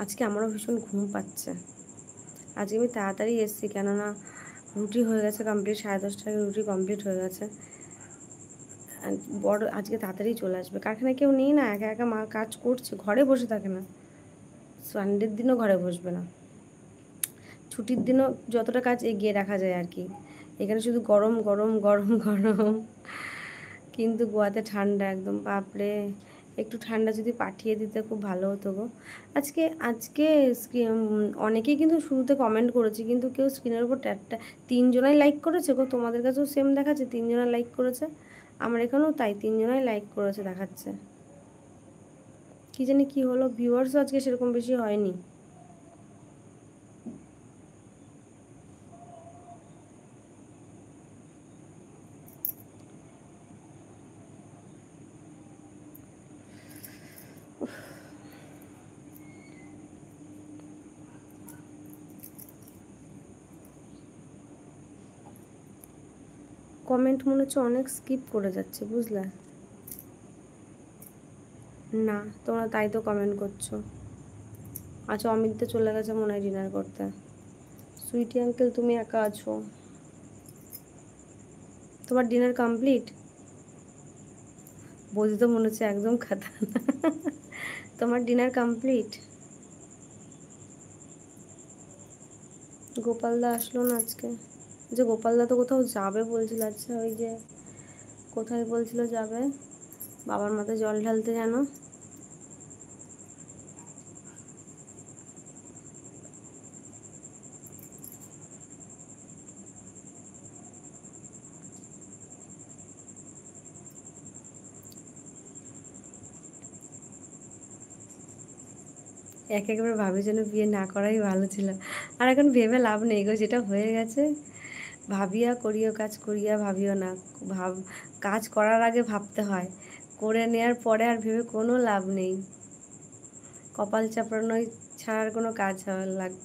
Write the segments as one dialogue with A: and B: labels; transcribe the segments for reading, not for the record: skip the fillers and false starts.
A: আজকে আমারও ভীষণ ঘুম পাচ্ছে। আজকে আমি তাড়াতাড়ি এসেছি, কেননা রুটি হয়ে গেছে কমপ্লিট, 10:30টায় রুটি কমপ্লিট হয়ে গেছে। বড় আজকে তাড়াতাড়ি চলে আসবে, কারখানায় কেউ নেই না, একা একা মা কাজ করছে, ঘরে বসে থাকে না, সানডের দিনও ঘরে বসবে না, ছুটির দিনও যতটা কাজ এগিয়ে রাখা যায় আর কি। এখানে শুধু গরম গরম গরম গরম, কিন্তু গোয়াতে ঠান্ডা একদম, বাপরে। একটু ঠান্ডা যদি পাঠিয়ে দিতে খুব ভালো হতো গো। আজকে আজকে অনেকেই কিন্তু শুরুতে কমেন্ট করেছে, কিন্তু কেউ স্ক্রিনের উপর ট্যাপটা 3জনাই লাইক করেছে গো। তোমাদের কাছেও সেম দেখাচ্ছে 3জনা লাইক করেছে? আমার এখানেও তাই, 3জনাই লাইক করেছে দেখাচ্ছে। কি জানি কি হলো, ভিউয়ার্সও আজকে সেরকম বেশি হয়নি। কমেন্ট মনে হচ্ছে অনেক স্কিপ করে যাচ্ছে, বুঝলে? না, তোমরা তাই তো কমেন্ট করছো। আচ্ছা, অমিত তো চলে গেছে মনে হয় ডিনার করতে। সুইটি আঙ্কেল তুমি একা আছো? তোমার ডিনার কমপ্লিট? বৌদি তো মনে হচ্ছে একদম খাতা। তোমার ডিনার কমপ্লিট? গোপালদা আসলো না আজকে? যে গোপালদা তো কোথাও যাবে বলছিল। আচ্ছা, ওই যে কোথায় বলছিল যাবে? বাবার মাথায় জল ঢালতে জানো? একেবারে ভাবি যেন বিয়ে না করাই ভালো ছিল। আর এখন ভেবে লাভ নেই গো, যেটা হয়ে গেছে। ভাবিয়া করিও কাজ, করিয়া ভাবিও না। ভাব, কাজ করার আগে ভাবতে হয়, করে নেওয়ার পরে আর ভেবে কোনো লাভ নেই। কপাল চাপড়ানোই ছাড়ার কোনো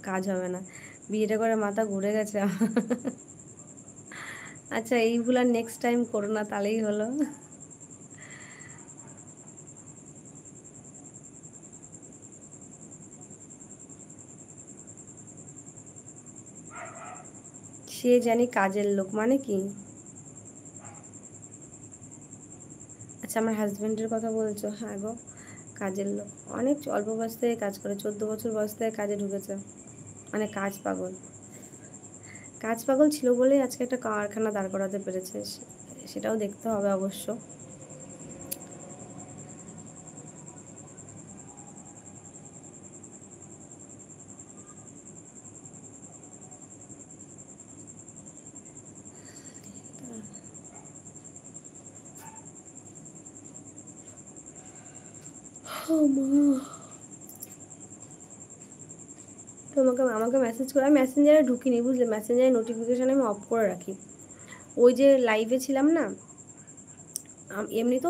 A: কাজ হবে না। বিয়েটা করে মাথা ঘুরে গেছে। আচ্ছা, এইগুলো আর নেক্সট টাইম করো না, তাহলেই হলো। সে জানি কাজের লোক মানে কি? আচ্ছা, আমার হাজব্যান্ডের কথা বলছো? হ্যাঁ গো, কাজের লোক। অনেক অল্প বয়স থেকে কাজ করে, 14 বছর বয়স থেকে কাজে ঢুকেছে। মানে কাজ পাগল। কাজ পাগল ছিল বলেই আজকে একটা কারখানা দাঁড় করাতে পেরেছে। সেটাও দেখতে হবে অবশ্য। ও মা, তোমাকে আমাকে মেসেজ করে, আমি মেসেঞ্জারে ঢুকিনি বুঝলে, মেসেঞ্জারে নোটিফিকেশান আমি অফ করে রাখি। ওই যে লাইভে ছিলাম না, এমনি তো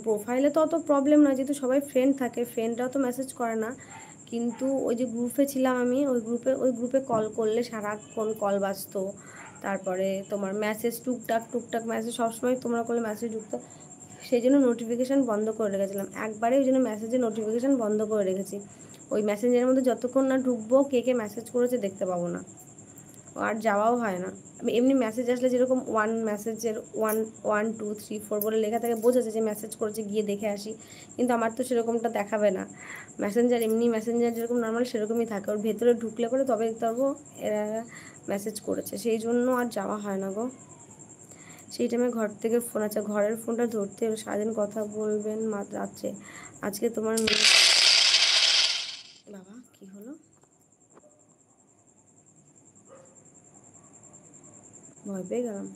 A: প্রোফাইলে তো অত প্রবলেম না, যেহেতু সবাই ফ্রেন্ড থাকে, ফ্রেন্ডরাও তো মেসেজ করে না। কিন্তু ওই যে গ্রুপে ছিলাম আমি, ওই গ্রুপে কল করলে সারাক্ষণ কল বাজতো। তারপরে তোমার মেসেজ টুকটাক টুকটাক মেসেজ সবসময় তোমরা করলে মেসেজ ঢুকতো। সেই জন্য নোটিফিকেশান বন্ধ করে রেখেছিলাম একবারে, ওই জন্য মেসেজের নোটিফিকেশান বন্ধ করে রেখেছি। ওই মেসেঞ্জারের মধ্যে যতক্ষণ না ঢুকবো কে কে মেসেজ করেছে দেখতে পাবো না, আর যাওয়াও হয় না। আমি এমনি মেসেজ আসলে যেরকম ওয়ান মেসেজের 1 1 2 3 4 বলে লেখা থাকে, বোঝাচ্ছে যে মেসেজ করেছে, গিয়ে দেখে আসি। কিন্তু আমার তো সেরকমটা দেখাবে না। মেসেঞ্জার এমনি মেসেঞ্জার যেরকম নর্মাল সেরকমই থাকে, ওর ভেতরে ঢুকলে করে তবে দেখতে পারবো এরা মেসেজ করেছে। সেই জন্য আর যাওয়া হয় না গো। সেই টাইমে ঘর থেকে ফোন আছে, ঘরের ফোনটা ধরতে হবে, সারাদিন কথা বলবেন রাত্রে। আজকে তোমার বাবা কি হলো? ভয় পেয়ে গেলাম।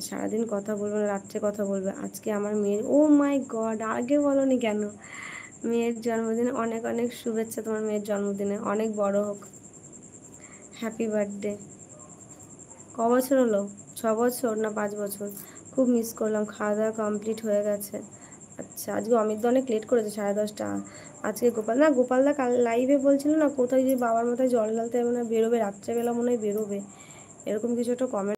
A: সারাদিন কথা বলবে না, রাত্রে কথা বলবে। আজকে আমার মেয়ের, ও মাই গড, আগে বলনি কেন? মেয়ের জন্মদিনে অনেক অনেক শুভেচ্ছা, তোমার মেয়ের জন্মদিনে অনেক বড় হোক। Happy birthday. ক বছর হলো? 6 বছর না 5 বছর? খুব মিস করলাম। খাওয়া দাওয়া কমপ্লিট হয়ে গেছে? আচ্ছা, আজকে অমিত অনেক লেট করেছে, 10:30। আজকে গোপালদা কাল লাইভে বলছিল না কোথায় যে বাবার মাথায় জল ঢালতে হবে না, বেরোবে রাত্রেবেলা মনে হয় বেরোবে, এরকম কিছু একটা কমেন্ট